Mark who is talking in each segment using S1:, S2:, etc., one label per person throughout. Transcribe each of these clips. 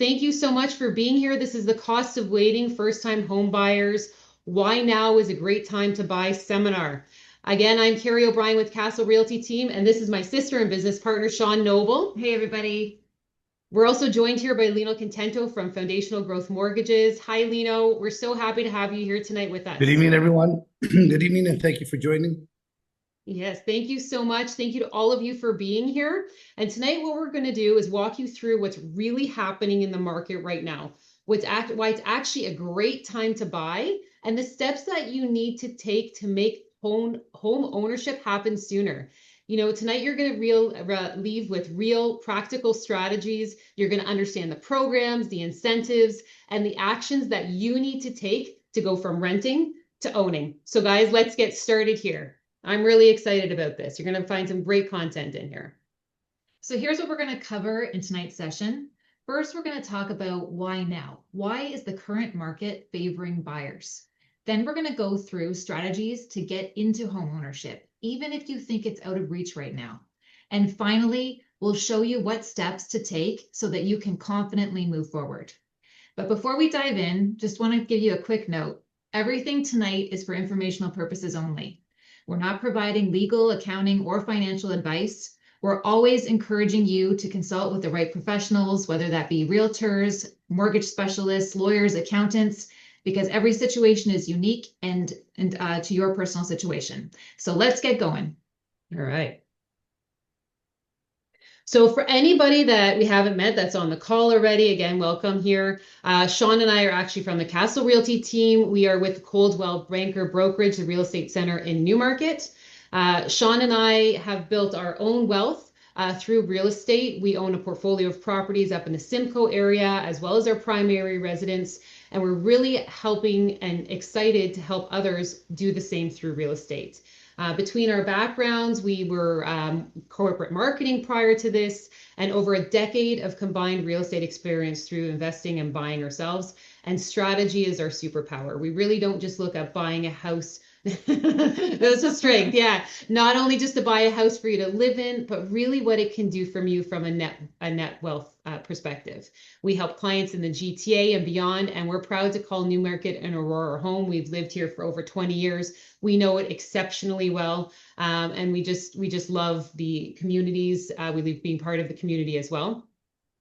S1: Thank you so much for being here. This is the Cost of Waiting First-Time Home Buyers. Why Now is a Great Time to Buy seminar. Again, I'm Kerri O'Brien with Kastle Realty Team, and this is my sister and business partner, Shaun Noble.
S2: Hey, everybody.
S1: We're also joined here by Lino Contento from Foundational Growth Mortgages. Hi, Lino. We're so happy to have you here tonight with
S3: Good
S1: us.
S3: evening, everyone. Good evening, and thank you for joining.
S1: Yes, thank you so much. Thank you to all of you for being here. And tonight, what we're going to do is walk you through what's really happening in the market right now, why it's actually a great time to buy, and the steps that you need to take to make home ownership happen sooner. Tonight you're going to leave with real practical strategies. You're going to understand the programs, the incentives, and the actions that you need to take to go from renting to owning. So guys, let's get started here. I'm really excited about this. You're going to find some great content in here.
S2: So here's what we're going to cover in tonight's session. First, we're going to talk about why now. Why is the current market favoring buyers? Then we're going to go through strategies to get into home ownership, even if you think it's out of reach right now. And finally, we'll show you what steps to take so that you can confidently move forward. But before we dive in, just want to give you a quick note. Everything tonight is for informational purposes only. We're not providing legal, accounting, or financial advice. We're always encouraging you to consult with the right professionals, whether that be realtors, mortgage specialists, lawyers, accountants, because every situation is unique and to your personal situation. So let's get going.
S1: All right. So for anybody that we haven't met that's on the call already, again, welcome here. Shaun and I are actually from the Kastle Realty Team. We are with Coldwell Banker Brokerage, the real estate center in Newmarket. Shaun and I have built our own wealth through real estate. We own a portfolio of properties up in the Simcoe area, as well as our primary residence. And we're really helping and excited to help others do the same through real estate. Between our backgrounds, we were corporate marketing prior to this, and over a decade of combined real estate experience through investing and buying ourselves. And strategy is our superpower. We really don't just look at buying a house. That's a strength. Yeah. Not only just to buy a house for you to live in, but really what it can do from you from a net wealth perspective. We help clients in the GTA and beyond, and we're proud to call Newmarket and Aurora home. We've lived here for over 20 years. We know it exceptionally well, and we just love the communities. We love being part of the community as well.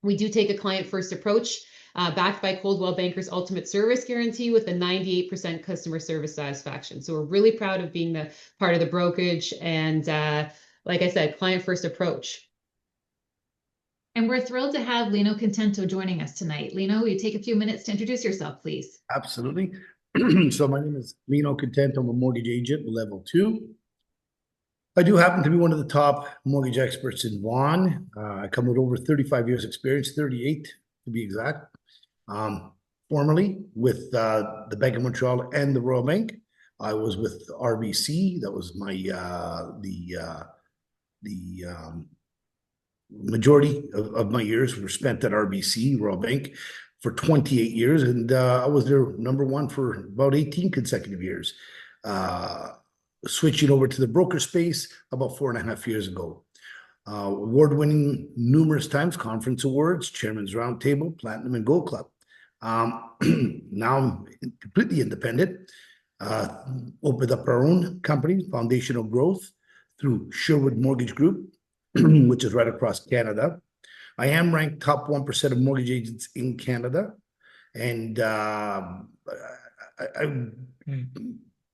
S1: We do take a client first approach, backed by Coldwell Banker's Ultimate Service Guarantee with a 98% customer service satisfaction. So we're really proud of being the part of the brokerage and, like I said, client first approach.
S2: And we're thrilled to have Lino Contento joining us tonight. Lino, will you take a few minutes to introduce yourself, please?
S3: Absolutely. So my name is Lino Contento. I'm a mortgage agent, level 2. I do happen to be one of the top mortgage experts in Vaughan. I come with over 35 years experience, 38 to be exact. Formerly with the Bank of Montreal and the Royal Bank. I was with RBC. That was my majority of my years were spent at RBC, Royal Bank, for 28 years, and I was their number one for about 18 consecutive years. Switching over to the broker space about 4.5 years ago. Award-winning numerous times, conference awards, Chairman's Roundtable, Platinum and Gold Club. Now I'm completely independent. Opened up our own company, Foundational Growth, through Sherwood Mortgage Group, which is right across Canada. I am ranked top 1% of mortgage agents in Canada, and I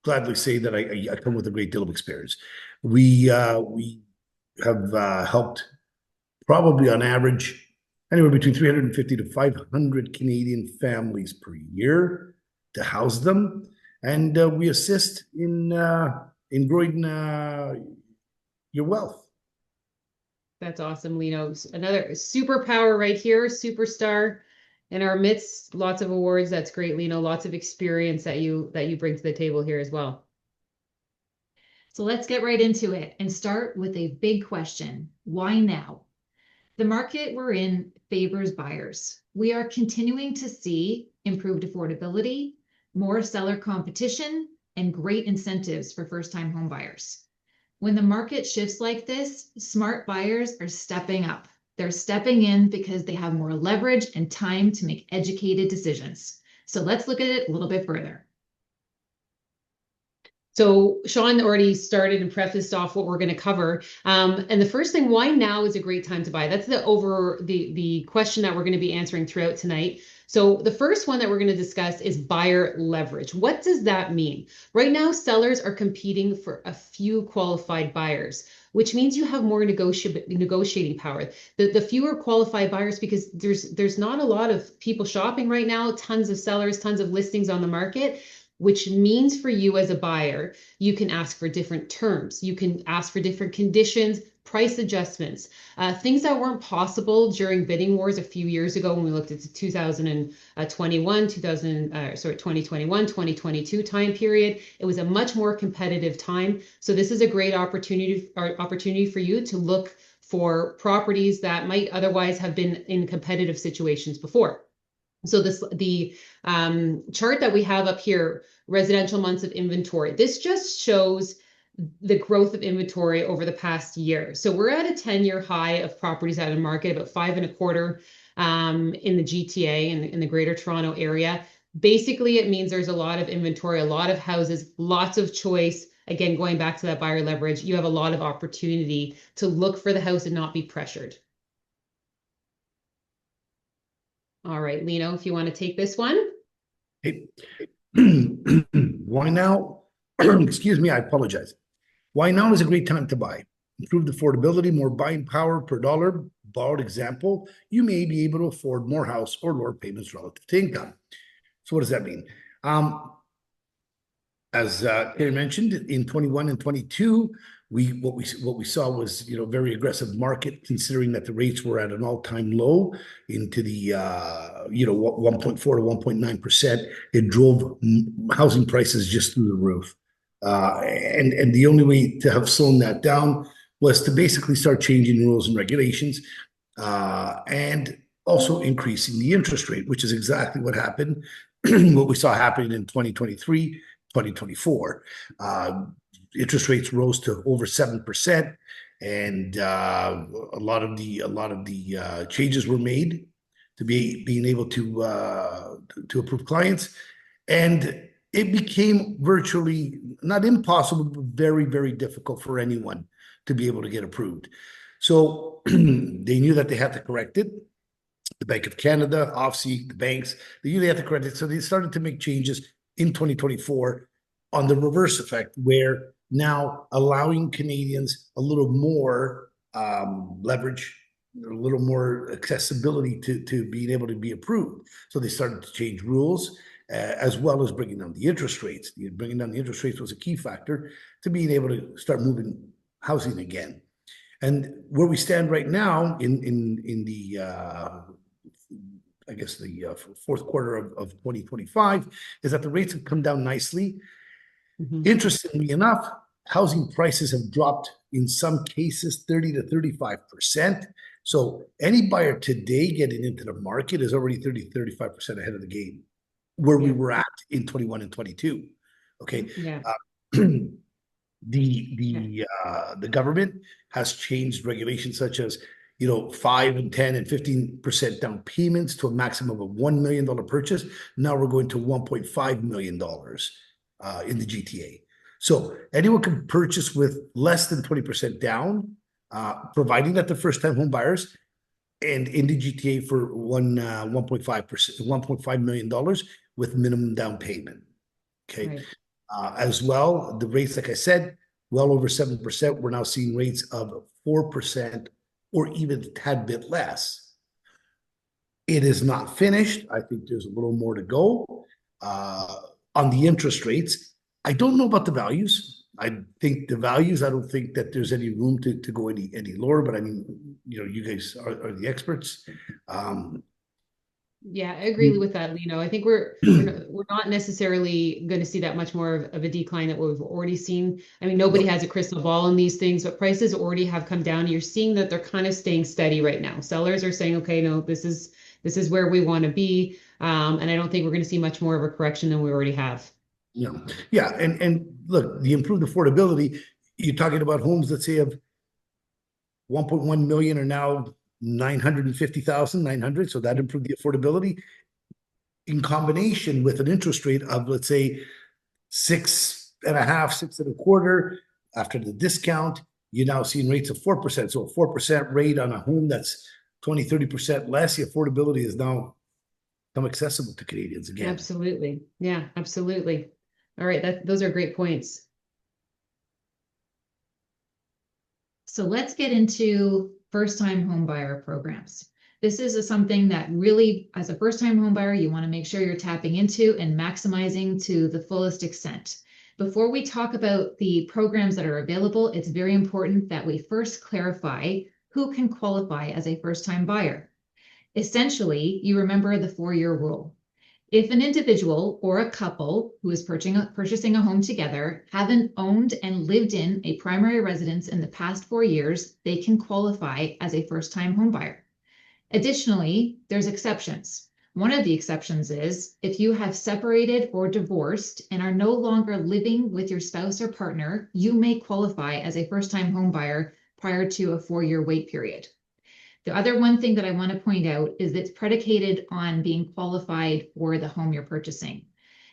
S3: gladly say that I come with a great deal of experience. We have helped probably on average anywhere between 350 to 500 Canadian families per year to house them, and we assist in growing your wealth.
S1: That's awesome, Lino. Another superpower right here, superstar in our midst. Lots of awards. That's great, Lino. Lots of experience that you bring to the table here as well.
S2: So let's get right into it and start with a big question. Why now? The market we're in favors buyers. We are continuing to see improved affordability, more seller competition, and great incentives for first-time home buyers. When the market shifts like this, smart buyers are stepping up. They're stepping in because they have more leverage and time to make educated decisions. So let's look at it a little bit further.
S1: So Shaun already started and prefaced off what we're going to cover. And the first thing, why now is a great time to buy? That's the question that we're going to be answering throughout tonight. So the first one that we're going to discuss is buyer leverage. What does that mean? Right now, sellers are competing for a few qualified buyers, which means you have more negotiating power. The fewer qualified buyers, because there's not a lot of people shopping right now, tons of sellers, tons of listings on the market, which means for you as a buyer, you can ask for different terms. You can ask for different conditions, price adjustments, things that weren't possible during bidding wars a few years ago when we looked at the 2021, 2022 time period. It was a much more competitive time. So this is a great opportunity for you to look for properties that might otherwise have been in competitive situations before. So the chart that we have up here, residential months of inventory, this just shows the growth of inventory over the past year. So we're at a 10-year high of properties out in market, about 5.25 in the GTA, in the Greater Toronto area. Basically, it means there's a lot of inventory, a lot of houses, lots of choice. Again, going back to that buyer leverage, you have a lot of opportunity to look for the house and not be pressured. All right, Lino, if you want to take this one.
S3: Hey. Why now? Excuse me, I apologize. Why now is a great time to buy. Improved affordability, more buying power per dollar. Borrowed example, you may be able to afford more house or lower payments relative to income. So what does that mean? As Kerri mentioned, in 21 and 22, what we saw was very aggressive market, considering that the rates were at an all-time low into the 1.4 to 1.9%. It drove housing prices just through the roof, and the only way to have slowed that down was to basically start changing rules and regulations, and also increasing the interest rate, which is exactly what happened. What we saw happening in 2023, 2024. Interest rates rose to over 7%, and a lot of the changes were made to being able to approve clients, and it became virtually not impossible, but very, very difficult for anyone to be able to get approved. So they knew that they had to correct it. The Bank of Canada, OFSI, the banks, they knew they had to correct it. So they started to make changes in 2024 on the reverse effect, where now allowing Canadians a little more leverage, a little more accessibility to being able to be approved. So they started to change rules, as well as bringing down the interest rates. Bringing down the interest rates was a key factor to being able to start moving housing again. And where we stand right now in the I guess the fourth quarter of 2025 is that the rates have come down nicely. Mm-hmm. Interestingly enough, housing prices have dropped in some cases 30 to 35%. So any buyer today getting into the market is already 30 to 35% ahead of the game where we were at in 21 and 22. Okay.
S1: Yeah.
S3: The government has changed regulations such as 5 and 10 and 15% down payments to a maximum of $1 million purchase. Now we're going to $1.5 million in the GTA. So anyone can purchase with less than 20% down, providing that they're first-time home buyers, and in the GTA for $1.5 million with minimum down payment. Okay. Right. As well, the rates, like I said, well over 7%. We're now seeing rates of 4% or even a tad bit less. It is not finished. I think there's a little more to go on the interest rates. I don't know about the values. I think the values, I don't think that there's any room to go any lower, but I mean, you guys are the experts.
S1: Yeah, I agree with that, Lino. I think we're not necessarily going to see that much more of a decline that we've already seen. I mean, nobody has a crystal ball on these things, but prices already have come down. You're seeing that they're kind of staying steady right now. Sellers are saying, okay, no, this is where we want to be. And I don't think we're going to see much more of a correction than we already have.
S3: Yeah. And look, the improved affordability, you're talking about homes that say of 1.1 million are now 950,900. So that improved the affordability in combination with an interest rate of, let's say, 6.5, 6.25. After the discount, you're now seeing rates of 4%. So a 4% rate on a home that's 20, 30% less, the affordability is now become accessible to Canadians again.
S1: Absolutely. Yeah, absolutely. All right. Those are great points.
S2: So let's get into first-time homebuyer programs. This is something that really, as a first-time homebuyer, you want to make sure you're tapping into and maximizing to the fullest extent. Before we talk about the programs that are available, it's very important that we first clarify who can qualify as a first-time buyer. Essentially, you remember the 4-year rule. If an individual or a couple who is purchasing a home together haven't owned and lived in a primary residence in the past 4 years, they can qualify as a first-time homebuyer. Additionally, there's exceptions. One of the exceptions is if you have separated or divorced and are no longer living with your spouse or partner, you may qualify as a first-time homebuyer prior to a 4-year wait period. The other one thing that I want to point out is it's predicated on being qualified for the home you're purchasing.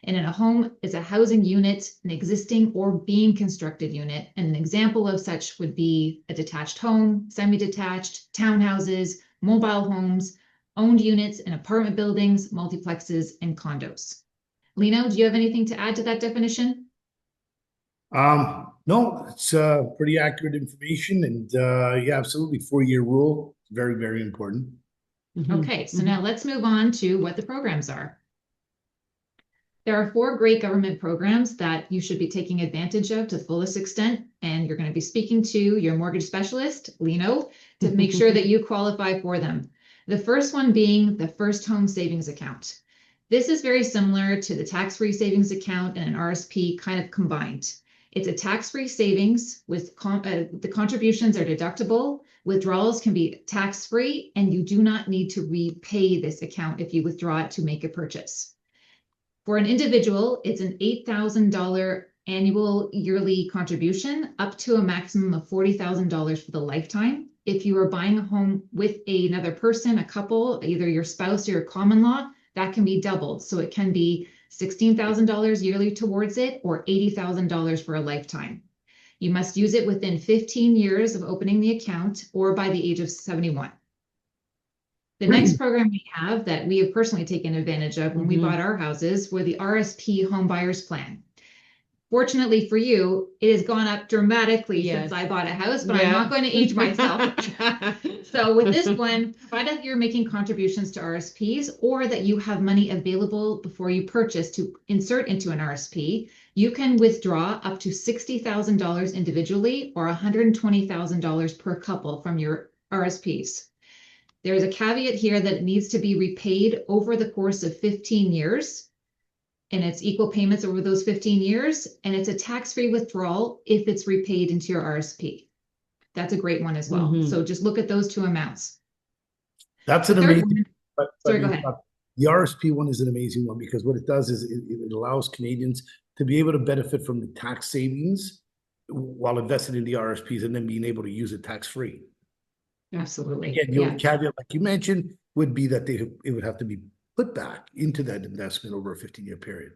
S2: And in a home is a housing unit, an existing or being constructed unit. And an example of such would be a detached home, semi-detached, townhouses, mobile homes, owned units in apartment buildings, multiplexes, and condos. Lino, do you have anything to add to that definition?
S3: No, it's pretty accurate information, and yeah, absolutely, 4-year rule, very, very important.
S2: Okay, so now let's move on to what the programs are. There are 4 great government programs that you should be taking advantage of to the fullest extent, and you're going to be speaking to your mortgage specialist, Lino, to make sure that you qualify for them. The first one being the First Home Savings Account. This is very similar to the tax-free savings account and an RSP kind of combined. It's a tax-free savings with the contributions are deductible, withdrawals can be tax-free, and you do not need to repay this account if you withdraw it to make a purchase. For an individual, it's an $8,000 annual yearly contribution up to a maximum of $40,000 for the lifetime. If you are buying a home with another person, a couple, either your spouse or your common law, that can be doubled. So it can be $16,000 yearly towards it or $80,000 for a lifetime. You must use it within 15 years of opening the account or by the age of 71. The next program we have that we have personally taken advantage of when we bought our houses were the RSP Home Buyers Plan. Fortunately for you, it has gone up dramatically since I bought a house, but I'm not going to age myself. So with this one, provided you're making contributions to RSPs or that you have money available before you purchase to insert into an RSP, you can withdraw up to $60,000 individually or $120,000 per couple from your RSPs. There's a caveat here that it needs to be repaid over the course of 15 years. And it's equal payments over those 15 years. And it's a tax-free withdrawal if it's repaid into your RSP. That's a great one as well. So just look at those 2 amounts.
S3: That's an amazing
S2: one. Sorry, go ahead.
S3: The RSP one is an amazing one because what it does is it allows Canadians to be able to benefit from the tax savings while investing in the RSPs and then being able to use it tax-free.
S2: Absolutely.
S3: Again, the only caveat, like you mentioned, would be that it would have to be put back into that investment over a 15-year period.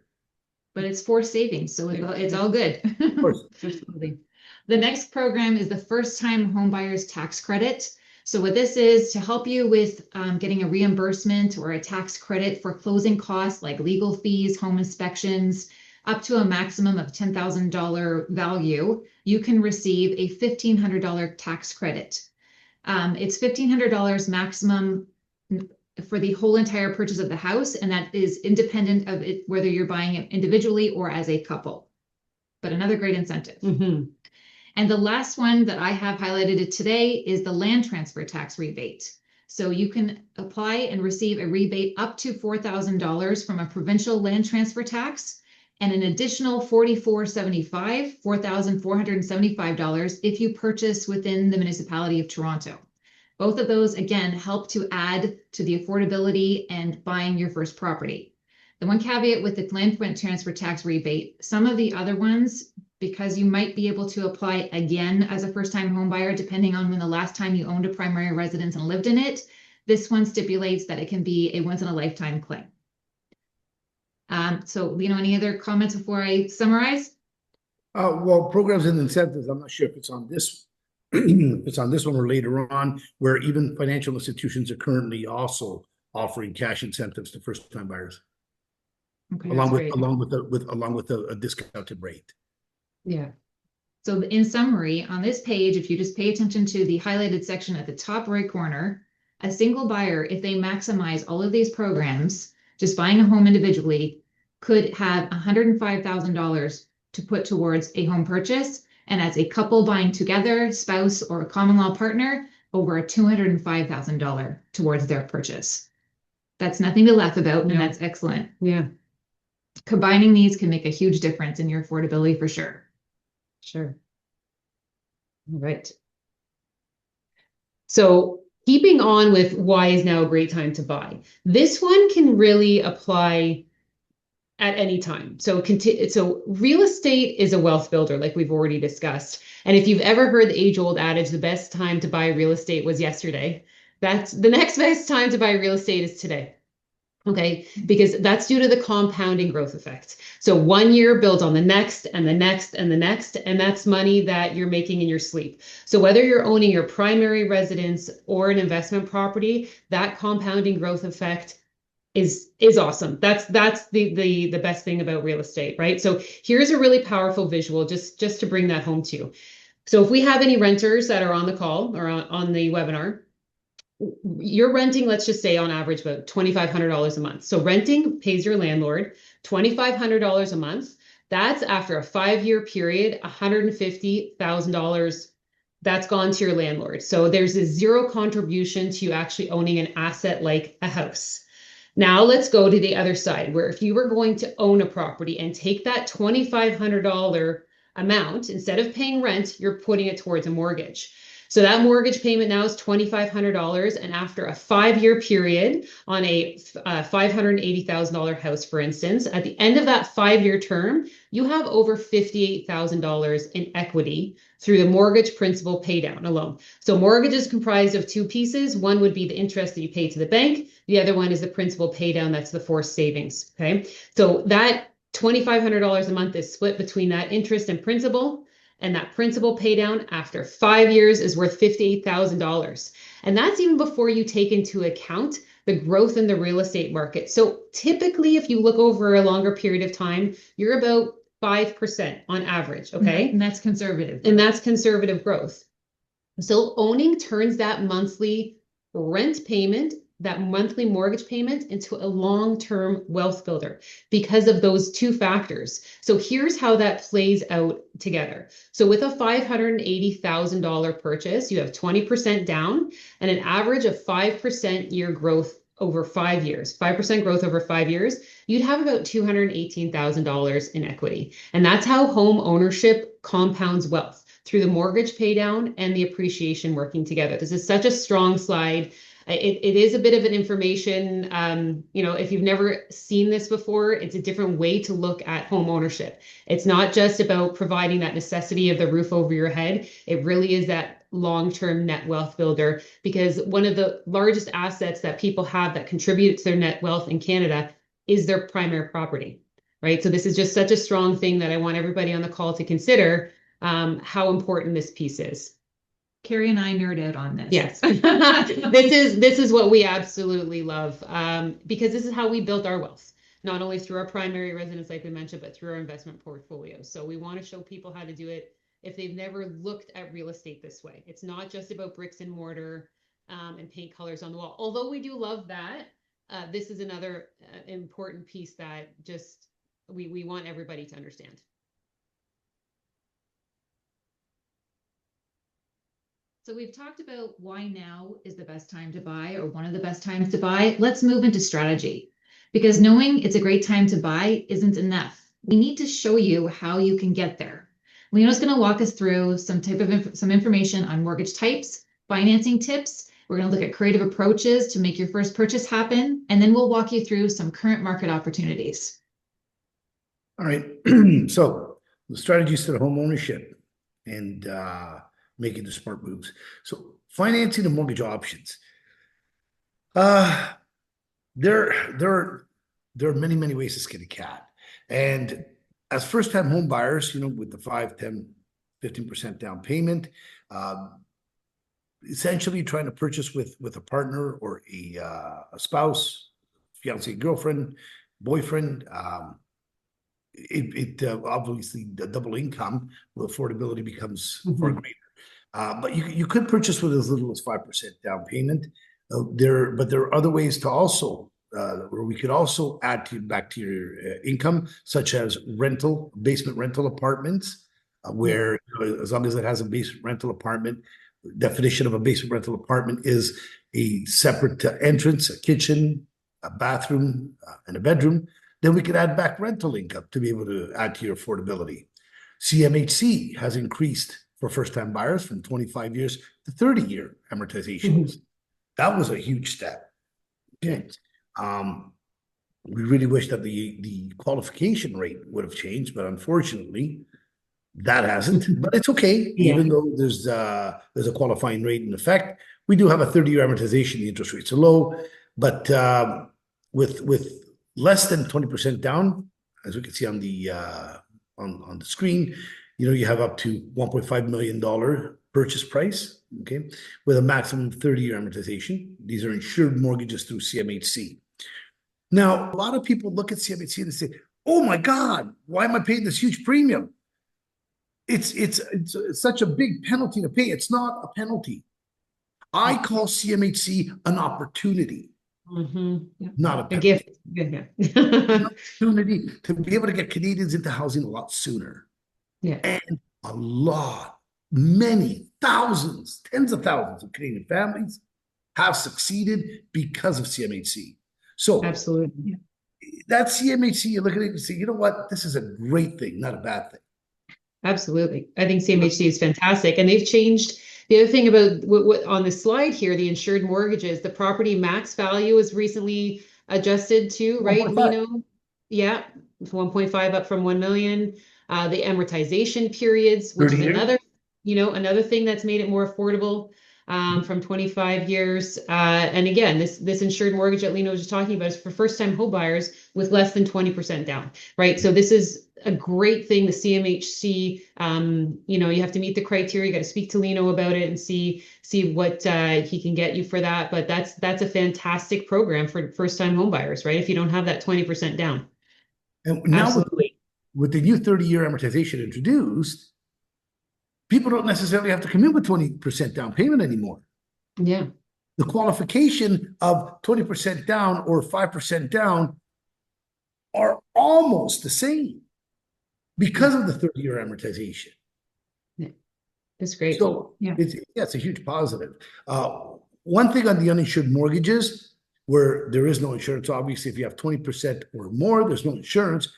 S2: But it's for savings, so it's all good.
S3: Of course.
S2: Absolutely. The next program is the First-Time Homebuyers Tax Credit. So what this is to help you with getting a reimbursement or a tax credit for closing costs like legal fees, home inspections, up to a maximum of $10,000 value, you can receive a $1,500 tax credit. It's $1,500 maximum for the whole entire purchase of the house, and that is independent of it, whether you're buying it individually or as a couple. But another great incentive. And the last one that I have highlighted today is the land transfer tax rebate. So you can apply and receive a rebate up to $4,000 from a provincial land transfer tax and an additional $4,475 if you purchase within the municipality of Toronto. Both of those, again, help to add to the affordability and buying your first property. The one caveat with the land transfer tax rebate, some of the other ones because you might be able to apply again as a first-time home buyer, depending on when the last time you owned a primary residence and lived in it. This one stipulates that it can be a once-in-a-lifetime claim. So, Lino, any other comments before I summarize?
S3: Well, programs and incentives, I'm not sure if it's on this, if it's on this one or later on, where even financial institutions are currently also offering cash incentives to first-time buyers,
S2: Okay,
S3: along
S2: that's
S3: with
S2: great.
S3: a discounted rate.
S1: Yeah.
S2: So in summary, on this page, if you just pay attention to the highlighted section at the top right corner, a single buyer, if they maximize all of these programs, just buying a home individually, could have $105,000 to put towards a home purchase. And as a couple buying together, spouse or a common law partner, over a $205,000 towards their purchase. That's nothing to laugh about, and that's excellent.
S1: Yeah.
S2: Combining these can make a huge difference in your affordability for sure.
S1: Sure. All right. So keeping on with why is now a great time to buy. This one can really apply at any time. So real estate is a wealth builder, like we've already discussed. And if you've ever heard the age-old adage, the best time to buy real estate was yesterday, that's the next best time to buy real estate is today. Okay, because that's due to the compounding growth effect. So 1 year builds on the next and the next and the next, and that's money that you're making in your sleep. So whether you're owning your primary residence or an investment property, that compounding growth effect is awesome. That's the best thing about real estate, right? So here's a really powerful visual just to bring that home to you. So if we have any renters that are on the call or on the webinar, you're renting, let's just say on average about $2,500 a month. So renting pays your landlord $2,500 a month. That's after a 5-year period, $150,000 that's gone to your landlord. So there's a zero contribution to you actually owning an asset like a house. Now let's go to the other side, where if you were going to own a property and take that $2,500 amount, instead of paying rent, you're putting it towards a mortgage. So that mortgage payment now is $2,500. And after a 5-year period on a $580,000 house, for instance, at the end of that 5-year term, you have over $58,000 in equity through the mortgage principal pay down alone. So mortgage is comprised of two pieces. One would be the interest that you pay to the bank. The other one is the principal pay down. That's the forced savings. Okay. So that $2,500 a month is split between that interest and principal. And that principal pay down after 5 years is worth $58,000. And that's even before you take into account the growth in the real estate market. So typically, if you look over a longer period of time, you're about 5% on average. Okay.
S2: And that's conservative.
S1: And that's conservative growth. So owning turns that monthly rent payment, that monthly mortgage payment, into a long-term wealth builder because of those two factors. So here's how that plays out together. So with a $580,000 purchase, you have 20% down and an average of 5% year growth over 5 years, 5% growth over 5 years, you'd have about $218,000 in equity. And that's how home ownership compounds wealth, through the mortgage pay down and the appreciation working together. This is such a strong slide. It is a bit of an information, if you've never seen this before, it's a different way to look at home ownership. It's not just about providing that necessity of the roof over your head. It really is that long-term net wealth builder, because one of the largest assets that people have that contribute to their net wealth in Canada is their primary property, right? So this is just such a strong thing that I want everybody on the call to consider how important this piece is.
S2: Kerri and I nerd out on this.
S1: Yes. This is what we absolutely love, because this is how we built our wealth, not only through our primary residence, like we mentioned, but through our investment portfolio. So we want to show people how to do it if they've never looked at real estate this way. It's not just about bricks and mortar and paint colors on the wall. Although we do love that, this is another important piece that just we want everybody to understand.
S2: So we've talked about why now is the best time to buy, or one of the best times to buy. Let's move into strategy, because knowing it's a great time to buy isn't enough. We need to show you how you can get there. Lino's going to walk us through some information on mortgage types, financing tips. We're going to look at creative approaches to make your first purchase happen, and then we'll walk you through some current market opportunities.
S3: All right. So the strategies to the home ownership and making the smart moves. So financing and mortgage options. There are many ways to skin a cat. And as first-time home buyers, with the 5, 10, 15% down payment, essentially trying to purchase with a partner or a spouse, fiance, girlfriend, boyfriend, obviously the double income, affordability becomes far greater. But you could purchase with as little as 5% down payment. But there are other ways to also where we could also add back to your income, such as basement rental apartments, where as long as it has a basement rental apartment, definition of a basement rental apartment is a separate entrance, a kitchen, a bathroom, and a bedroom. Then we could add back rental income to be able to add to your affordability. CMHC has increased for first-time buyers from 25 years to 30-year amortizations. That was a huge step. Okay. We really wish that the qualification rate would have changed, but unfortunately, that hasn't. But it's okay, even though there's a qualifying rate in effect. We do have a 30-year amortization. The interest rates are low, but with less than 20% down, as we can see on the screen, you have up to $1.5 million purchase price, okay, with a maximum 30-year amortization. These are insured mortgages through CMHC. Now, a lot of people look at CMHC and say, "Oh my God, why am I paying this huge premium? It's such a big penalty to pay." It's not a penalty. I call CMHC an opportunity, not a penalty. An opportunity to be able to get Canadians into housing a lot sooner. And many thousands, tens of thousands of Canadian families have succeeded because of CMHC. So
S1: absolutely,
S3: that CMHC, you look at it and say, you know what, this is a great thing, not a bad thing.
S1: Absolutely. I think CMHC is fantastic. And they've changed. The other thing about what on the slide here, the insured mortgages, the property max value is recently adjusted to, right,
S3: 1.5.
S1: Lino? Yeah, 1.5 up from 1 million. The amortization periods, which is another thing that's made it more affordable, from 25 years. And again, this insured mortgage that Lino was just talking about is for first-time home buyers with less than 20% down, right? So this is a great thing. The CMHC, you have to meet the criteria. You got to speak to Lino about it and see what he can get you for that. But that's a fantastic program for first-time home buyers, right? If you don't have that 20% down.
S3: And now with the new 30-year amortization introduced, people don't necessarily have to come in with 20% down payment anymore.
S1: Yeah.
S3: The qualification of 20% down or 5% down are almost the same because of the 30-year amortization.
S1: Yeah. That's great.
S3: So it's a huge positive. One thing on the uninsured mortgages, where there is no insurance, obviously, if you have 20% or more, there's no insurance.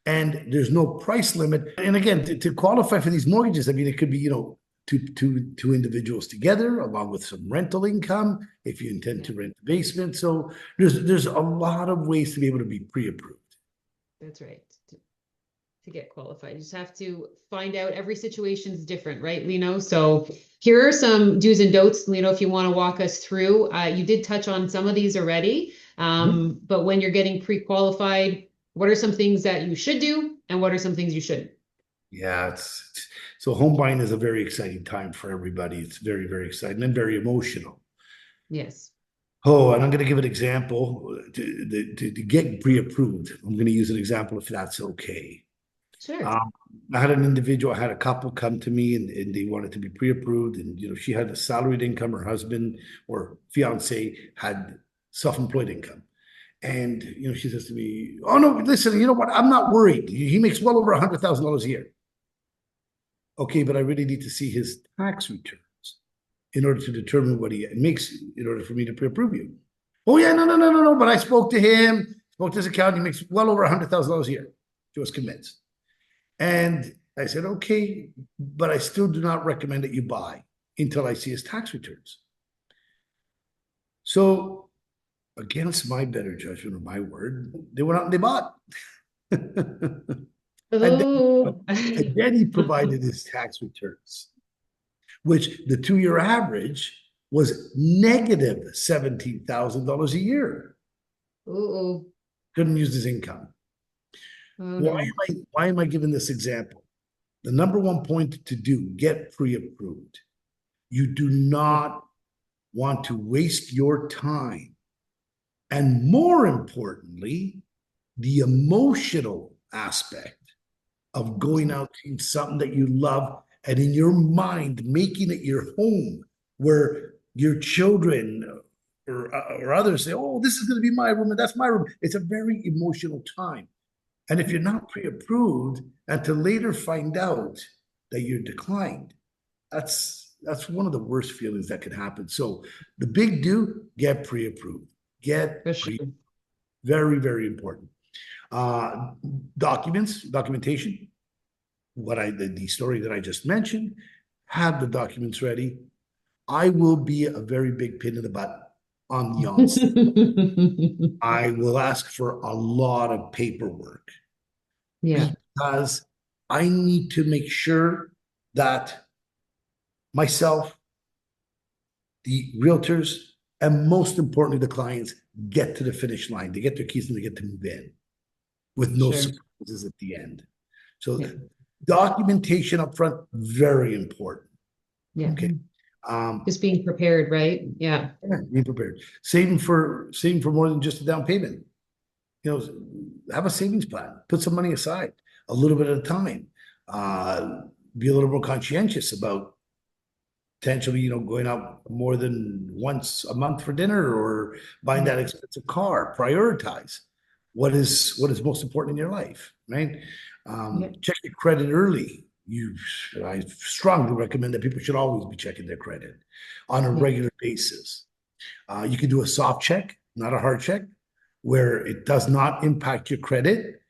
S3: And there's no price limit. And again, to qualify for these mortgages, I mean, it could be, two individuals together, along with some rental income, if you intend to rent the basement. So there's a lot of ways to be able to be pre-approved.
S1: That's right. To get qualified, you just have to find out. Every situation is different, right, Lino? So here are some do's and don'ts, Lino, if you want to walk us through. You did touch on some of these already, but when you're getting pre-qualified, what are some things that you should do and what are some things you shouldn't?
S3: Yeah, so home buying is a very exciting time for everybody. It's very, very exciting and very emotional.
S1: Yes.
S3: Oh, and I'm going to give an example to get pre-approved. I'm going to use an example if that's okay.
S1: Sure.
S3: I had a couple come to me and they wanted to be pre-approved. And, she had a salaried income. Her husband or fiance had self-employed income. And, she says to me, "Oh, no, listen, you know what? I'm not worried. He makes well over $100,000 a year." Okay, but I really need to see his tax returns in order to determine what he makes in order for me to pre-approve you. "Oh, yeah, no. But I spoke to him, spoke to his accountant. He makes well over $100,000 a year." She was convinced. And I said, "Okay, but I still do not recommend that you buy until I see his tax returns." So, against my better judgment or my word, they went out and they bought. And
S1: Oh.
S3: then he provided his tax returns, which the 2-year average was negative $17,000 a year.
S1: Oh,
S3: Couldn't use his income.
S1: oh
S3: Why
S1: no.
S3: why am I giving this example? The number one point to do, get pre-approved. You do not want to waste your time. And more importantly, the emotional aspect of going out to something that you love and in your mind making it your home, where your children or others say, oh, this is going to be my room and that's my room. It's a very emotional time. And if you're not pre-approved and to later find out that you're declined, that's one of the worst feelings that could happen. So the big do, get pre-approved.
S1: For sure.
S3: Very, very important. Documentation. The story that I just mentioned, have the documents ready. I will be a very big pin in the butt on the onset. I will ask for a lot of paperwork.
S1: Yeah.
S3: Because I need to make sure that myself, the realtors, and most importantly, the clients get to the finish line. They get their keys and they get to move in with no
S1: Sure.
S3: surprises at the end. So
S1: Yeah.
S3: documentation up front, very important.
S1: Yeah.
S3: Okay.
S1: Just being prepared, right? Yeah.
S3: Be prepared. Saving for more than just a down payment. You know, have a savings plan. Put some money aside, a little bit at a time. Be a little more conscientious about potentially, going out more than once a month for dinner or buying that expensive car. Prioritize what is most important in your life, right? Check your credit early. I strongly recommend that people should always be checking their credit on a regular basis. You can do a soft check, not a hard check, where it does not impact your credit,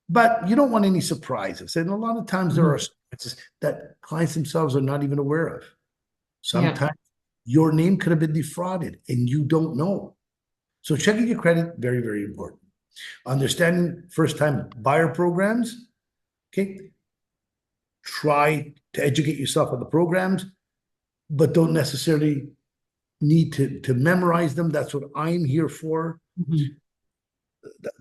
S3: but you don't want any surprises. And a lot of times there are surprises that clients themselves are not even aware of. Sometimes your name could have been defrauded and you don't know. So checking your credit, very, very important. Understanding first-time buyer programs, okay? Try to educate yourself on the programs, but don't necessarily need to memorize them. That's what I'm here for.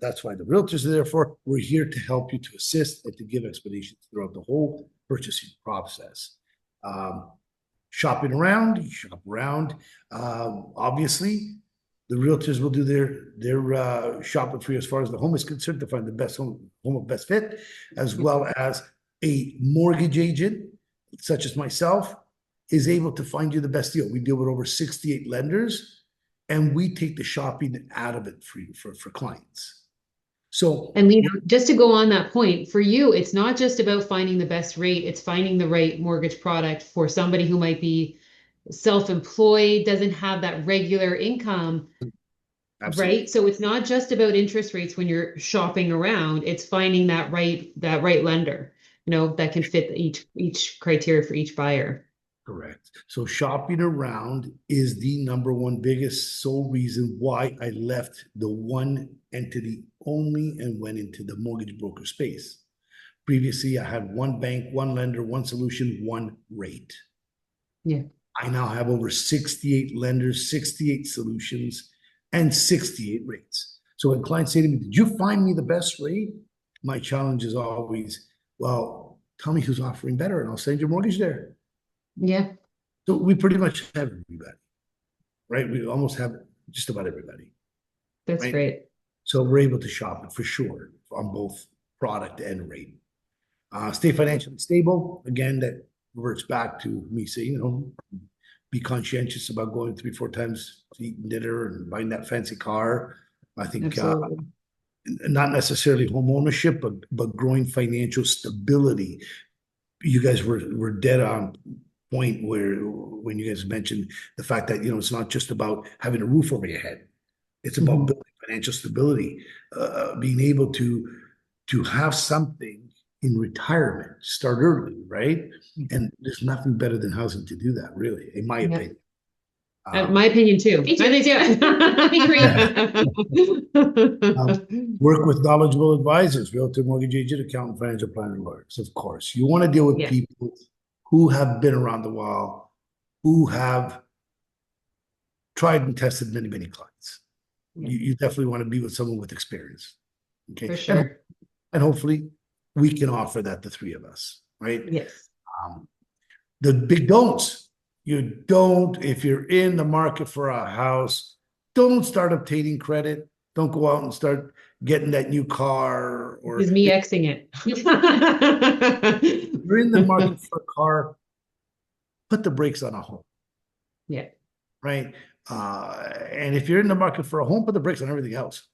S3: That's why the realtors are there for. We're here to help you, to assist, and to give explanations throughout the whole purchasing process. Shopping around, you shop around. Obviously, the realtors will do their shopping for you as far as the home is concerned, to find the best home of best fit, as well as a mortgage agent, such as myself, is able to find you the best deal. We deal with over 68 lenders, and we take the shopping out of it for you, for clients. So,
S1: and Lino, just to go on that point, for you, it's not just about finding the best rate, it's finding the right mortgage product for somebody who might be self-employed, doesn't have that regular income,
S3: absolutely.
S1: right? So it's not just about interest rates when you're shopping around, it's finding that right lender, that can fit each criteria for each buyer.
S3: Correct. So shopping around is the number one biggest sole reason why I left the one entity only and went into the mortgage broker space. Previously, I had one bank, one lender, one solution, one rate.
S1: Yeah.
S3: I now have over 68 lenders, 68 solutions, and 68 rates. So when clients say to me, did you find me the best rate? My challenge is always, well, tell me who's offering better and I'll send your mortgage there.
S1: Yeah.
S3: So we pretty much have everybody, right? We almost have just about everybody.
S1: That's
S3: right?
S1: great.
S3: So we're able to shop it for sure on both product and rate. Stay financially stable. Again, that reverts back to me saying, be conscientious about going 3-4 times to eat dinner and buying that fancy car. I think not necessarily home ownership, but growing financial stability. You guys were dead on point when you guys mentioned the fact that it's not just about having a roof over your head. It's about building financial stability, being able to have something in retirement, start early, right? And there's nothing better than housing to do that, really, in my opinion.
S1: My opinion too.
S2: Me too.
S1: I think
S3: Work with knowledgeable advisors, realtor, mortgage agent, accountant, financial planner, lawyers. Of course, you want to deal with
S1: Yeah.
S3: people who have been around the while, who have tried and tested many, many clients.
S1: Yeah.
S3: You definitely want to be with someone with experience. Okay.
S1: For sure.
S3: And hopefully we can offer that, the three of us, right?
S1: Yes.
S3: The big don'ts. You don't, if you're in the market for a house, don't start obtaining credit. Don't go out and start getting that new car, or
S1: Is me Xing it.
S3: you're in the market for a car, put the brakes on a home.
S1: Yeah.
S3: Right. And if you're in the market for a home, put the brakes on everything else.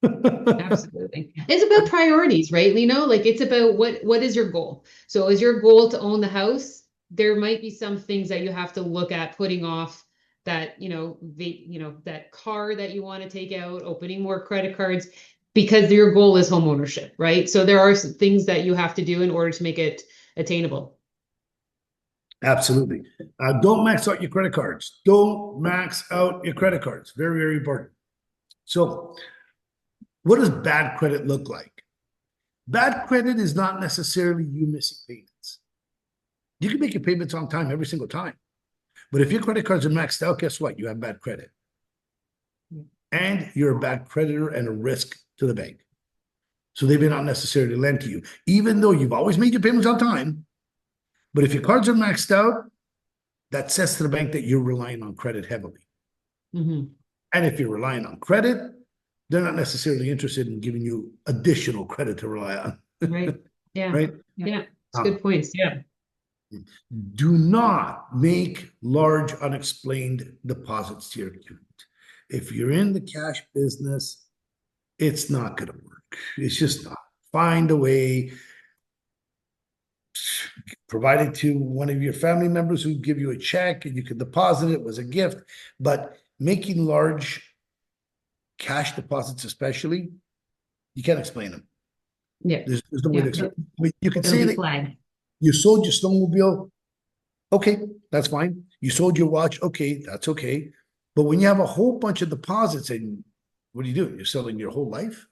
S1: Absolutely. It's about priorities, right, Lino? Like it's about what is your goal? So is your goal to own the house? There might be some things that you have to look at putting off, that, that car that you want to take out, opening more credit cards, because your goal is home ownership, right? So there are some things that you have to do in order to make it attainable.
S3: Absolutely. Don't max out your credit cards. Don't max out your credit cards. Very, very important. So what does bad credit look like? Bad credit is not necessarily you missing payments. You can make your payments on time every single time. But if your credit cards are maxed out, guess what? You have bad credit. And you're a bad creditor and a risk to the bank. So they may not necessarily lend to you, even though you've always made your payments on time. But if your cards are maxed out, that says to the bank that you're relying on credit heavily.
S1: Mm-hmm.
S3: And if you're relying on credit, they're not necessarily interested in giving you additional credit to rely on.
S1: Right. Yeah.
S3: Right?
S1: Yeah. It's good points. Yeah.
S3: Do not make large unexplained deposits to your account. If you're in the cash business, it's not going to work. It's just not. Find a way. Provide it to one of your family members who give you a check and you can deposit it as a gift. But making large cash deposits, especially, you can't explain them.
S1: Yeah.
S3: There's no way to explain. I mean, you can say that
S1: flag.
S3: you sold your snowmobile. Okay, that's fine. You sold your watch. Okay, that's okay. But when you have a whole bunch of deposits, and what are you doing? You're selling your whole life.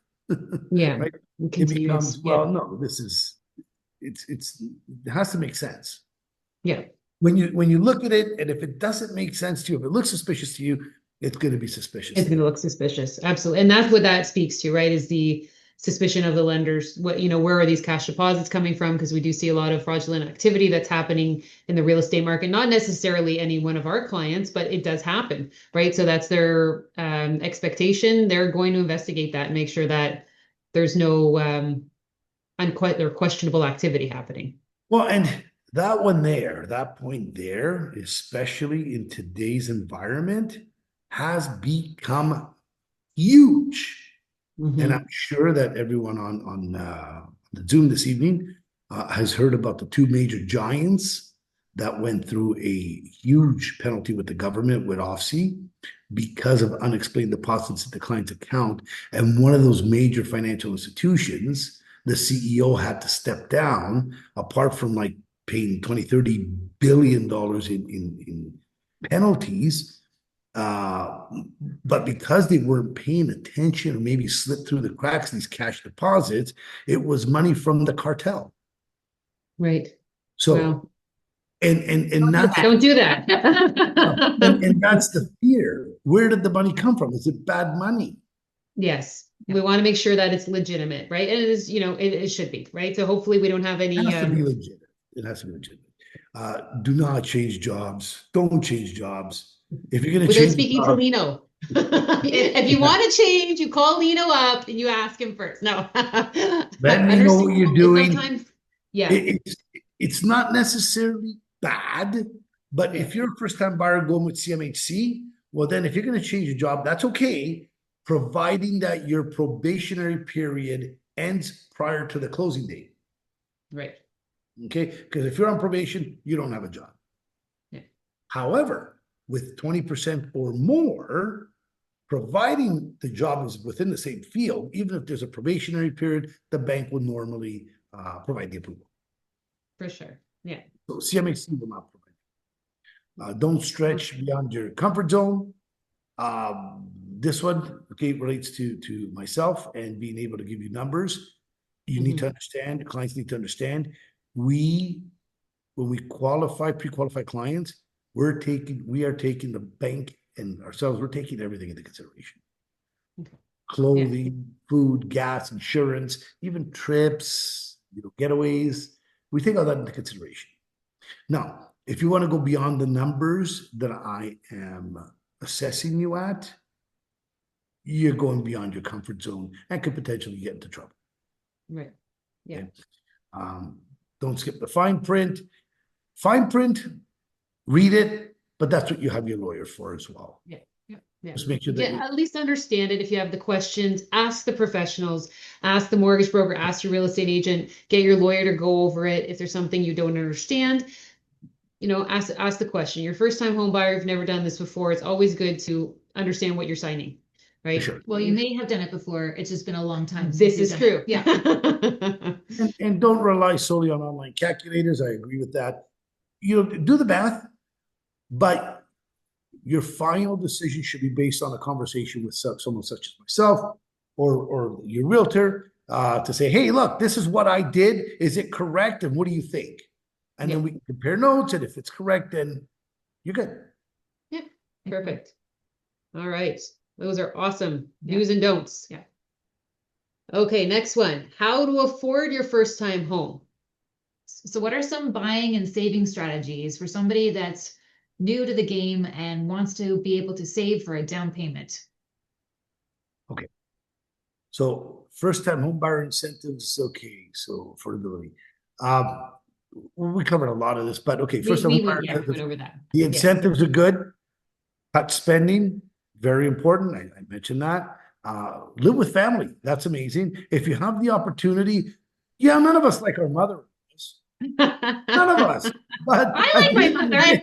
S1: Yeah.
S3: Right? It
S1: Continuous.
S3: becomes, well, no, this is, it has to make sense.
S1: Yeah.
S3: When you look at it, and if it doesn't make sense to you, if it looks suspicious to you, it's going to be suspicious.
S1: It's going to look suspicious. Absolutely. And that's what that speaks to, right? Is the suspicion of the lenders. What, where are these cash deposits coming from? Because we do see a lot of fraudulent activity that's happening in the real estate market, not necessarily any one of our clients, but it does happen, right? So that's their expectation. They're going to investigate that and make sure that there's no questionable activity happening.
S3: Well, and that point there, especially in today's environment, has become huge.
S1: Mm-hmm.
S3: And I'm sure that everyone on the Zoom this evening has heard about the two major giants that went through a huge penalty with the government with OFSI because of unexplained deposits at the client's account. And one of those major financial institutions, the CEO had to step down, apart from like paying $20-30 billion in penalties. But because they weren't paying attention, or maybe slipped through the cracks, these cash deposits, it was money from the cartel.
S1: Right.
S3: So,
S1: wow.
S3: and that's,
S1: don't do that.
S3: and that's the fear. Where did the money come from? Is it bad money?
S1: Yes. We want to make sure that it's legitimate, right? And it is, it should be, right? So hopefully we don't have any.
S3: It has to be legitimate. It has to be legitimate. Do not change jobs. Don't change jobs. If you're going to change,
S1: speaking to Lino. If you want to change, you call Lino up and you ask him first. No.
S3: Let me know what you're doing.
S1: Sometimes, yeah.
S3: It's not necessarily bad, but if you're a first-time buyer going with CMHC, well, then if you're going to change your job, that's okay, providing that your probationary period ends prior to the closing date.
S1: Right.
S3: Okay? Because if you're on probation, you don't have a job.
S1: Yeah.
S3: However, with 20% or more, providing the job is within the same field, even if there's a probationary period, the bank will normally provide the approval.
S1: For sure. Yeah.
S3: So CMHC will not provide. Don't stretch beyond your comfort zone. This one, okay, relates to myself and being able to give you numbers. You need to understand, clients need to understand. When we pre-qualify clients, we are taking the bank and ourselves, we're taking everything into consideration.
S1: Okay.
S3: Clothing, food, gas, insurance, even trips, getaways. We take all that into consideration. Now, if you want to go beyond the numbers that I am assessing you at, you're going beyond your comfort zone and could potentially get into trouble.
S1: Right. Yeah.
S3: Okay? Don't skip the fine print. Fine print, read it, but that's what you have your lawyer for as well.
S1: Yeah. Yeah.
S3: Just make sure that
S1: at least understand it. If you have the questions, ask the professionals, ask the mortgage broker, ask your real estate agent, get your lawyer to go over it. If there's something you don't understand, ask the question. Your first time home buyer, you've never done this before. It's always good to understand what you're signing, right?
S3: Sure.
S2: Well, you may have done it before. It's just been a long time.
S1: This is true.
S2: Yeah.
S3: and don't rely solely on online calculators. I agree with that. Do the math, but your final decision should be based on a conversation with someone such as myself or your realtor to say, hey, look, this is what I did. Is it correct? And what do you think? And then we can compare notes. And if it's correct, then you're good.
S1: Yeah, perfect. All right. Those are awesome do's and don'ts.
S2: Yeah.
S1: Okay, next one. How to afford your first time home.
S2: So what are some buying and saving strategies for somebody that's new to the game and wants to be able to save for a down payment?
S3: Okay. So first time home buyer incentives. Okay. So affordability. We covered a lot of this, but okay. First time home buyer
S1: went over that.
S3: The incentives are good. Cut spending, very important. I mentioned that. Live with family. That's amazing. If you have the opportunity, none of us like our mother. None of us. But
S2: I like my mother.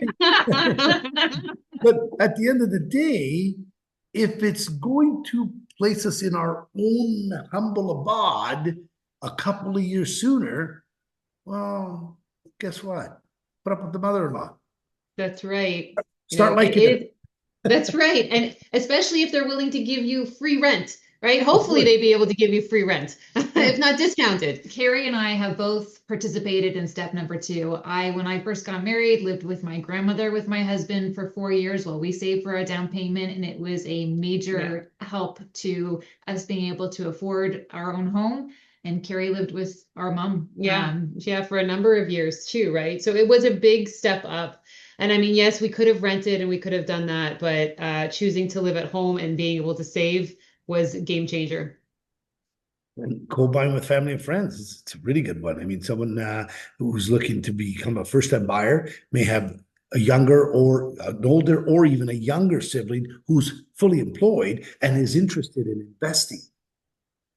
S3: But at the end of the day, if it's going to place us in our own humble abode a couple of years sooner, well, guess what? Put up with the mother-in-law.
S1: That's right.
S3: Start liking it.
S1: That's right. And especially if they're willing to give you free rent, right? Hopefully they'd be able to give you free rent, if not discounted.
S2: Kerri and I have both participated in step number 2. When I first got married, lived with my grandmother with my husband for 4 years while we saved for a down payment. And it was a major help to us being able to afford our own home. And Kerri lived with our mom.
S1: For a number of years too, right? So it was a big step up. And I mean, yes, we could have rented and we could have done that, but choosing to live at home and being able to save was a game changer.
S3: And co-buying with family and friends, it's a really good one. I mean, someone who's looking to become a first-time buyer may have a younger or an older or even a younger sibling who's fully employed and is interested in investing.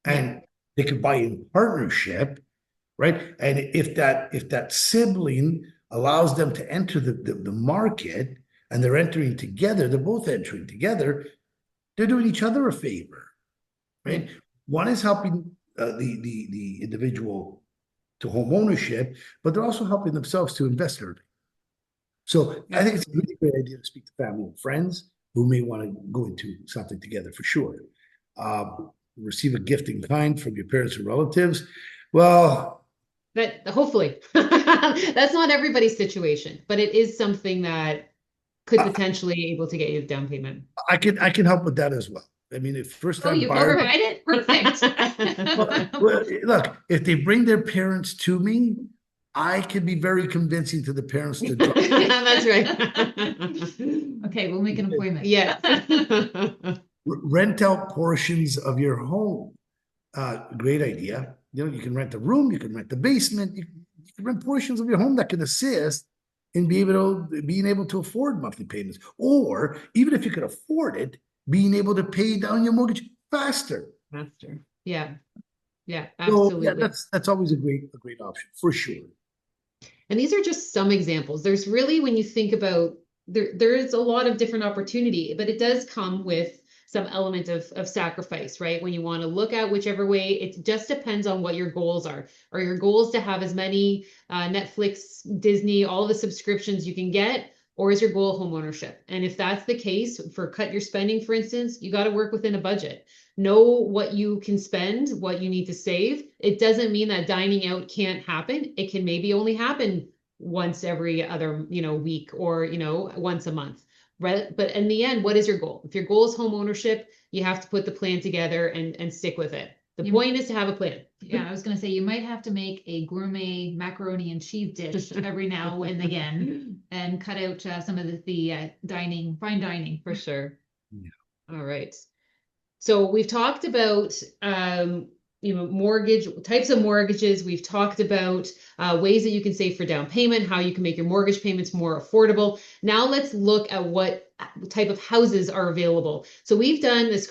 S3: And they could buy in partnership, right? And if that sibling allows them to enter the market and they're entering together, they're both entering together, they're doing each other a favor, right? One is helping the individual to home ownership, but they're also helping themselves to invest early. So I think it's a really great idea to speak to family and friends who may want to go into something together for sure. Receive a gift in kind from your parents and relatives. Well,
S1: but hopefully that's not everybody's situation, but it is something that could potentially able to get you a down payment.
S3: I can help with that as well. I mean, if first time
S2: you
S3: buyer,
S2: provide it? Perfect.
S3: well, look, if they bring their parents to me, I can be very convincing to the parents to drop.
S1: That's right.
S2: Okay, we'll make an appointment.
S1: Yeah.
S3: Rent out portions of your home. Great idea. You can rent a room, you can rent the basement, you can rent portions of your home that can assist in being able to afford monthly payments. Or even if you could afford it, being able to pay down your mortgage faster.
S1: Yeah. Yeah, absolutely.
S3: So, that's always a great option for sure.
S1: And these are just some examples. There's really, when you think about, there is a lot of different opportunity, but it does come with some element of sacrifice, right? When you want to look at whichever way, it just depends on what your goals are. Are your goals to have as many Netflix, Disney, all the subscriptions you can get? Or is your goal home ownership? And if that's the case, for cut your spending, for instance, you got to work within a budget. Know what you can spend, what you need to save. It doesn't mean that dining out can't happen. It can maybe only happen once every other, week, or, once a month. Right. But in the end, what is your goal? If your goal is home ownership, you have to put the plan together and stick with it. The point is to have a plan.
S2: Yeah, I was gonna say you might have to make a gourmet macaroni and cheese dish every now and again, and cut out some of the fine dining.
S1: For sure.
S3: Yeah.
S1: All right. So we've talked about mortgage types of mortgages. We've talked about ways that you can save for down payment, how you can make your mortgage payments more affordable. Now let's look at what type of houses are available. So we've done this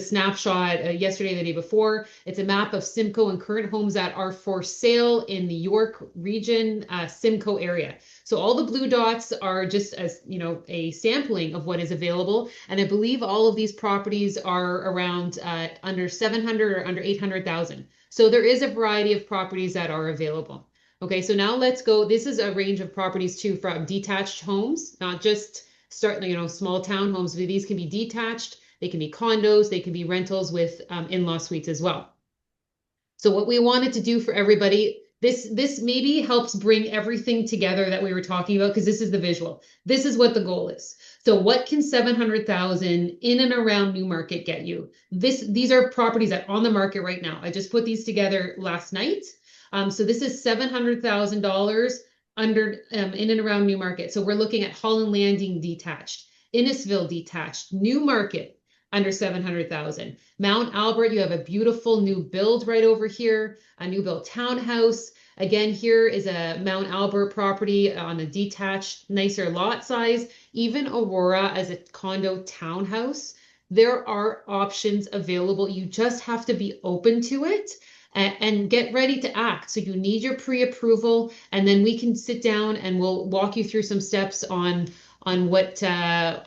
S1: snapshot yesterday, the day before. It's a map of Simcoe and current homes that are for sale in the York region, Simcoe area. So all the blue dots are just as, a sampling of what is available. And I believe all of these properties are around under 700 or under 800,000. So there is a variety of properties that are available. Okay, so now let's go. This is a range of properties too, from detached homes, not just small townhomes, but these can be detached. They can be condos. They can be rentals with in-law suites as well. So what we wanted to do for everybody, this maybe helps bring everything together that we were talking about, because this is the visual. This is what the goal is. So what can 700,000 in and around Newmarket get you? These are properties that are on the market right now. I just put these together last night. So this is $700,000 under in and around Newmarket. So we're looking at Holland Landing detached, Innisfil detached, Newmarket under 700,000. Mount Albert, you have a beautiful new build right over here, a new build townhouse. Again, here is a Mount Albert property on a detached, nicer lot size. Even Aurora as a condo townhouse. There are options available. You just have to be open to it and get ready to act. So you need your pre-approval, and then we can sit down and we'll walk you through some steps on what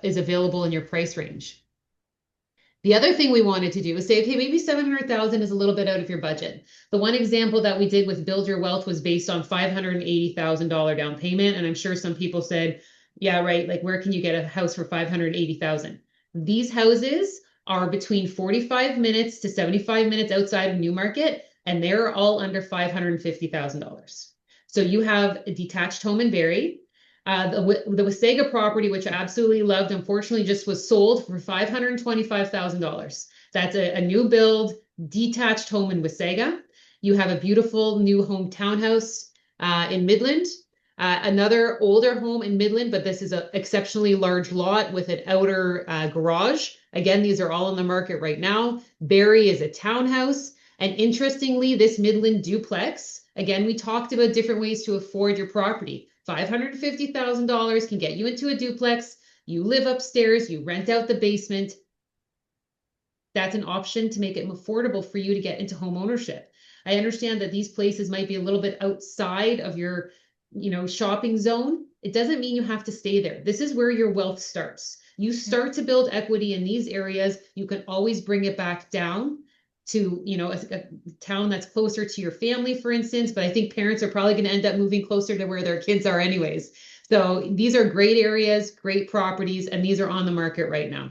S1: is available in your price range. The other thing we wanted to do is say, okay, maybe 700,000 is a little bit out of your budget. The one example that we did with Build Your Wealth was based on $580,000 down payment. And I'm sure some people said, yeah, right. Like, where can you get a house for 580,000? These houses are between 45 minutes to 75 minutes outside of Newmarket, and they're all under $550,000. So you have a detached home in Barrie. The Wasaga property, which I absolutely loved, unfortunately just was sold for $525,000. That's a new build, detached home in Wasaga. You have a beautiful new home townhouse in Midland. Another older home in Midland, but this is an exceptionally large lot with an outer garage. Again, these are all on the market right now. Barrie is a townhouse. And interestingly, this Midland duplex, again, we talked about different ways to afford your property. $550,000 can get you into a duplex. You live upstairs, you rent out the basement. That's an option to make it affordable for you to get into home ownership. I understand that these places might be a little bit outside of your, shopping zone. It doesn't mean you have to stay there. This is where your wealth starts. You start to build equity in these areas. You can always bring it back down to, a town that's closer to your family, for instance. But I think parents are probably going to end up moving closer to where their kids are anyways. So these are great areas, great properties, and these are on the market right now.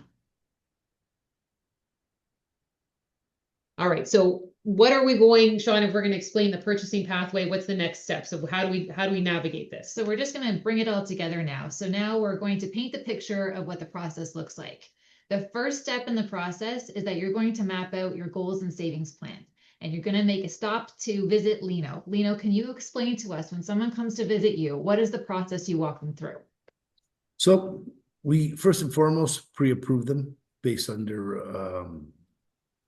S1: All right, so what are we going, Shaun, if we're going to explain the purchasing pathway, what's the next step? So how do we navigate this?
S2: So we're just going to bring it all together now. So now we're going to paint the picture of what the process looks like. The first step in the process is that you're going to map out your goals and savings plan, and you're going to make a stop to visit Lino. Lino, can you explain to us, when someone comes to visit you, what is the process you walk them through?
S3: So we first and foremost pre-approve them based on their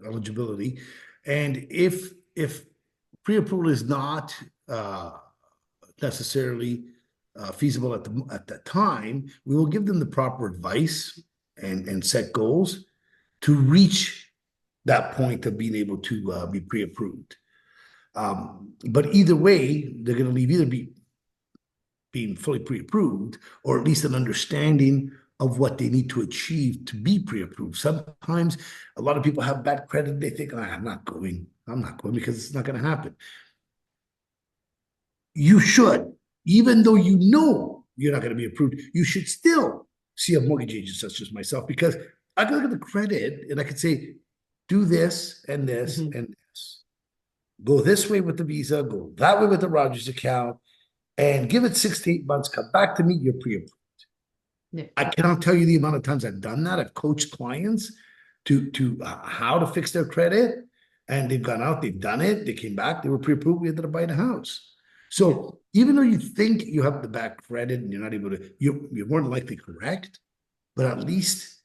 S3: eligibility. And if pre-approval is not necessarily feasible at that time, we will give them the proper advice and set goals to reach that point of being able to be pre-approved. But either way, they're going to leave either being fully pre-approved, or at least an understanding of what they need to achieve to be pre-approved. Sometimes a lot of people have bad credit. They think, I'm not going because it's not going to happen. You should, even though you know you're not going to be approved. You should still see a mortgage agent such as myself, because I can look at the credit and I can say, do this and this and this. Go this way with the Visa, go that way with the Rogers account, and give it 6 to 8 months. Come back to me, you're pre-approved.
S1: Yeah.
S3: I cannot tell you the amount of times I've done that. I've coached clients to how to fix their credit, and they've gone out, they've done it, they came back, they were pre-approved, we ended up buying a house. So even though you think you have the bad credit and you're not able to, you're more than likely correct, but at least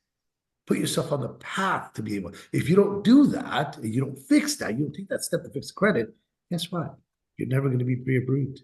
S3: put yourself on the path to be able. If you don't do that, you don't fix that, you don't take that step to fix the credit, guess what? You're never going to be pre-approved.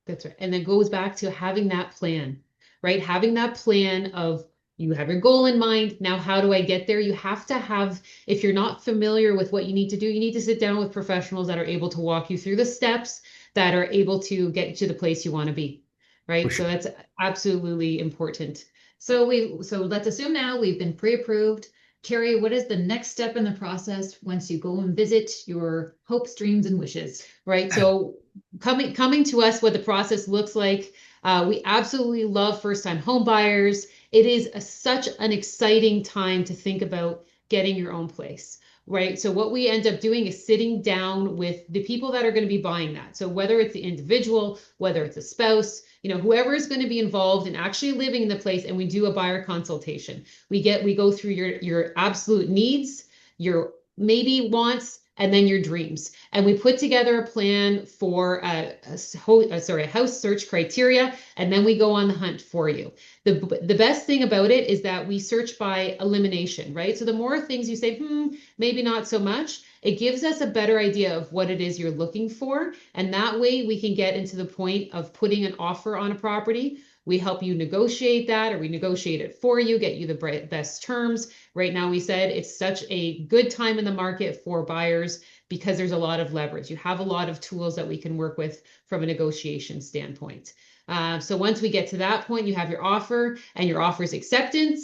S1: That's right. And it goes back to having that plan, right? Having that plan of, you have your goal in mind. Now, how do I get there? You have to have, if you're not familiar with what you need to do, you need to sit down with professionals that are able to walk you through the steps that are able to get you to the place you want to be, right?
S3: For sure.
S1: So that's absolutely important. So let's assume now we've been pre-approved. Kerri, what is the next step in the process once you go and visit your hopes, dreams, and wishes? Right. So coming to us, what the process looks like. We absolutely love first-time home buyers. It is such an exciting time to think about getting your own place, right? So what we end up doing is sitting down with the people that are going to be buying that. So whether it's the individual, whether it's a spouse, whoever is going to be involved in actually living in the place, and we do a buyer consultation. We go through your absolute needs, your maybe wants, and then your dreams. And we put together a plan for a house search criteria, and then we go on the hunt for you. The best thing about it is that we search by elimination, right? So the more things you say, maybe not so much, it gives us a better idea of what it is you're looking for. And that way we can get into the point of putting an offer on a property. We help you negotiate that, or we negotiate it for you, get you the best terms. Right now, we said it's such a good time in the market for buyers because there's a lot of leverage. You have a lot of tools that we can work with from a negotiation standpoint. So once we get to that point, you have your offer and your offer's accepted,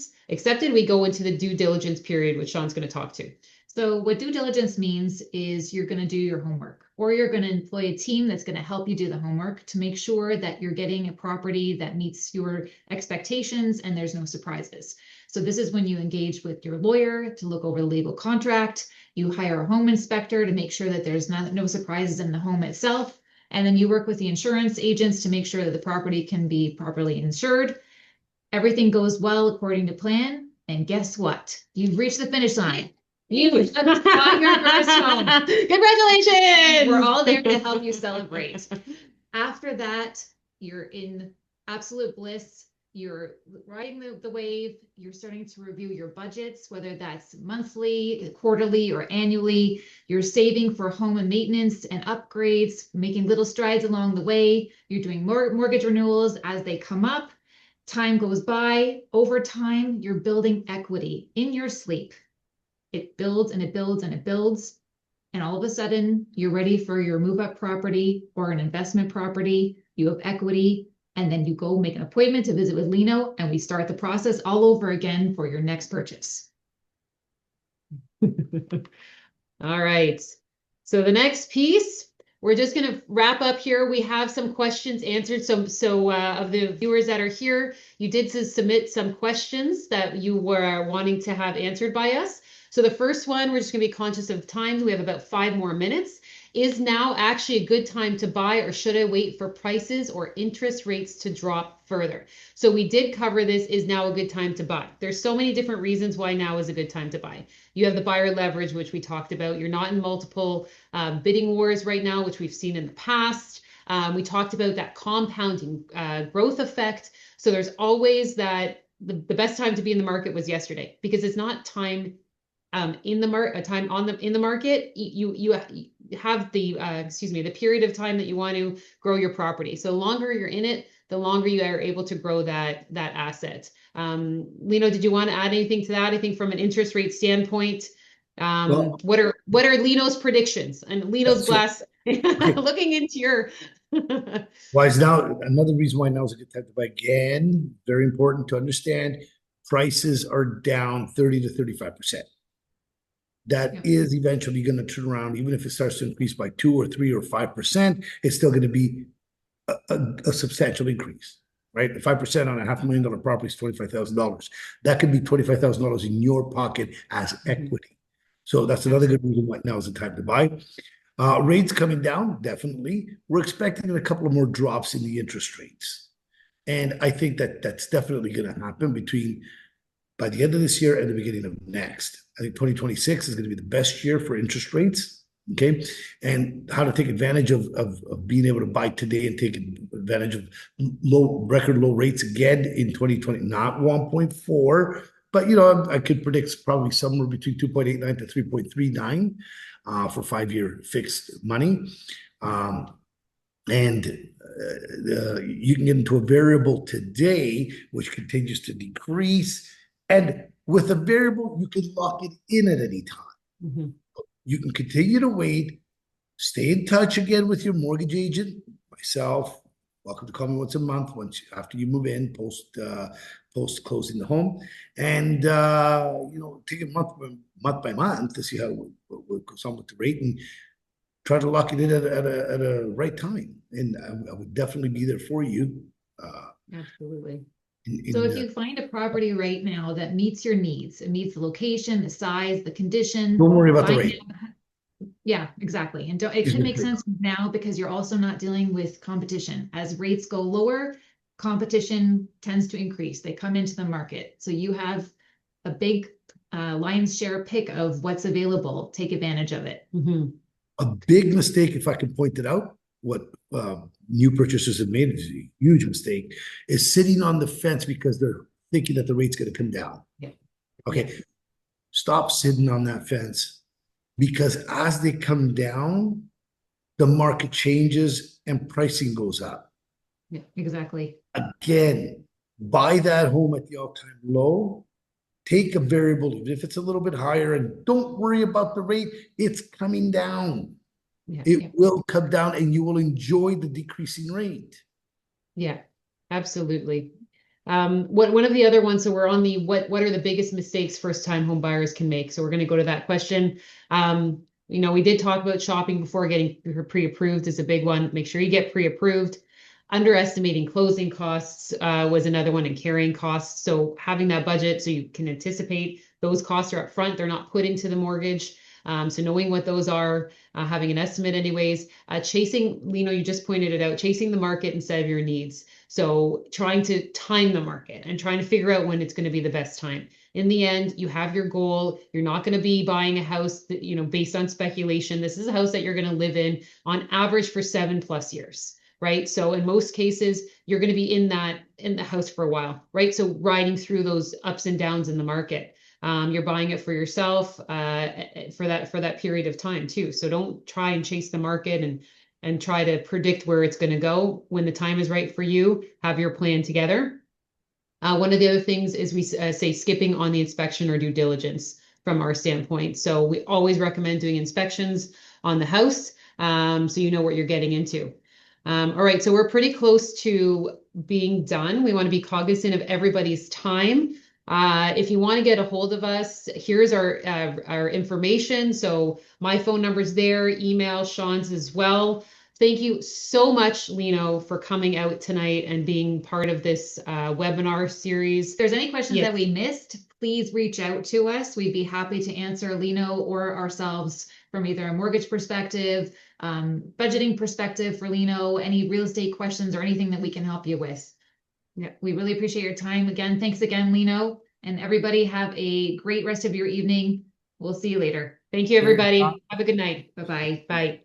S1: we go into the due diligence period, which Shaun's going to talk to.
S2: So what due diligence means is you're going to do your homework, or you're going to employ a team that's going to help you do the homework to make sure that you're getting a property that meets your expectations and there's no surprises. So this is when you engage with your lawyer to look over the legal contract. You hire a home inspector to make sure that there's no surprises in the home itself. And then you work with the insurance agents to make sure that the property can be properly insured. Everything goes well according to plan. And guess what? You've reached the finish line. You got your first home.
S1: Congratulations!
S2: We're all there to help you celebrate. After that, you're in absolute bliss. You're riding the wave. You're starting to review your budgets, whether that's monthly, quarterly, or annually. You're saving for home and maintenance and upgrades, making little strides along the way. You're doing mortgage renewals as they come up. Time goes by. Over time, you're building equity in your sleep. It builds and it builds and it builds. And all of a sudden, you're ready for your move-up property or an investment property. You have equity, and then you go make an appointment to visit with Lino, and we start the process all over again for your next purchase.
S1: All right. So the next piece, we're just going to wrap up here. We have some questions answered. So of the viewers that are here, you did submit some questions that you were wanting to have answered by us. So the first one, we're just going to be conscious of time. We have about 5 more minutes. Is now actually a good time to buy, or should I wait for prices or interest rates to drop further? So we did cover this, is now a good time to buy. There's so many different reasons why now is a good time to buy. You have the buyer leverage, which we talked about. You're not in multiple bidding wars right now, which we've seen in the past. We talked about that compounding growth effect. So there's always that the best time to be in the market was yesterday, because it's not time in the market. You have the the period of time that you want to grow your property. So the longer you're in it, the longer you are able to grow that asset. Lino, did you want to add anything to that? I think from an interest rate standpoint, what are Lino's predictions and Lino's glass? Looking into your
S3: why is now another reason why now is a good time to buy. Again, very important to understand, prices are down 30 to 35%. That is eventually going to turn around. Even if it starts to increase by 2 or 3 or 5%, it's still going to be a substantial increase. right? 5% on a $500,000 property is $25,000. That could be $25,000 in your pocket as equity. So that's another good reason why now is the time to buy. Rates coming down, definitely. We're expecting a couple of more drops in the interest rates. And I think that that's definitely going to happen by the end of this year and the beginning of next. I think 2026 is going to be the best year for interest rates. Okay. And how to take advantage of being able to buy today and take advantage of record low rates again in 2020, not 1.4, but I could predict probably somewhere between 2.89 to 3.39 for 5-year fixed money. And you can get into a variable today, which continues to decrease. And with a variable, you can lock it in at any time. You can continue to wait, stay in touch again with your mortgage agent, myself. Welcome to call me once a month, after you move in, post closing the home, and take it month by month to see how it goes on with the rate, and try to lock it in at a right time. And I would definitely be there for you.
S2: Absolutely. So if you find a property right now that meets your needs, it meets the location, the size, the condition.
S3: Don't worry about the rate.
S2: Yeah, exactly. And it can make sense now because you're also not dealing with competition. As rates go lower, competition tends to increase. They come into the market. So you have a big lion's share pick of what's available. Take advantage of it.
S3: A big mistake, if I can point it out, what new purchasers have made is a huge mistake, is sitting on the fence because they're thinking that the rate's going to come down.
S2: Yeah.
S3: Okay. Stop sitting on that fence, because as they come down, the market changes and pricing goes up.
S2: Yeah, exactly.
S3: Again, buy that home at the all-time low. Take a variable, even if it's a little bit higher, and don't worry about the rate. It's coming down. It will come down, and you will enjoy the decreasing rate.
S1: Yeah, absolutely. One of the other ones, so we're on the what are the biggest mistakes first-time home buyers can make? So we're going to go to that question. We did talk about shopping before. Getting pre-approved is a big one. Make sure you get pre-approved. Underestimating closing costs was another one, and carrying costs. So having that budget so you can anticipate those costs are up front. They're not put into the mortgage. So knowing what those are, having an estimate anyways, chasing, you just pointed it out, chasing the market instead of your needs. So trying to time the market and trying to figure out when it's going to be the best time. In the end, you have your goal. You're not going to be buying a house that, based on speculation. This is a house that you're going to live in on average for 7+ years. Right. So in most cases, you're going to be in the house for a while. Right. So riding through those ups and downs in the market. You're buying it for yourself for that period of time too. So don't try and chase the market and try to predict where it's going to go. When the time is right for you, have your plan together. One of the other things is we say skipping on the inspection or due diligence from our standpoint. So we always recommend doing inspections on the house so you know what you're getting into. All right, so we're pretty close to being done. We want to be cognizant of everybody's time. If you want to get a hold of us, here's our information. So my phone number's there, email, Sean's as well. Thank you so much, Lino, for coming out tonight and being part of this webinar series.
S2: If there's any questions that we missed, please reach out to us. We'd be happy to answer, Lino or ourselves, from either a mortgage perspective, budgeting perspective for Lino, any real estate questions or anything that we can help you with. Yeah, we really appreciate your time. Again, thanks again, Lino. And everybody have a great rest of your evening. We'll see you later.
S1: Thank you, everybody. Have a good night.
S2: Bye-bye.
S1: Bye.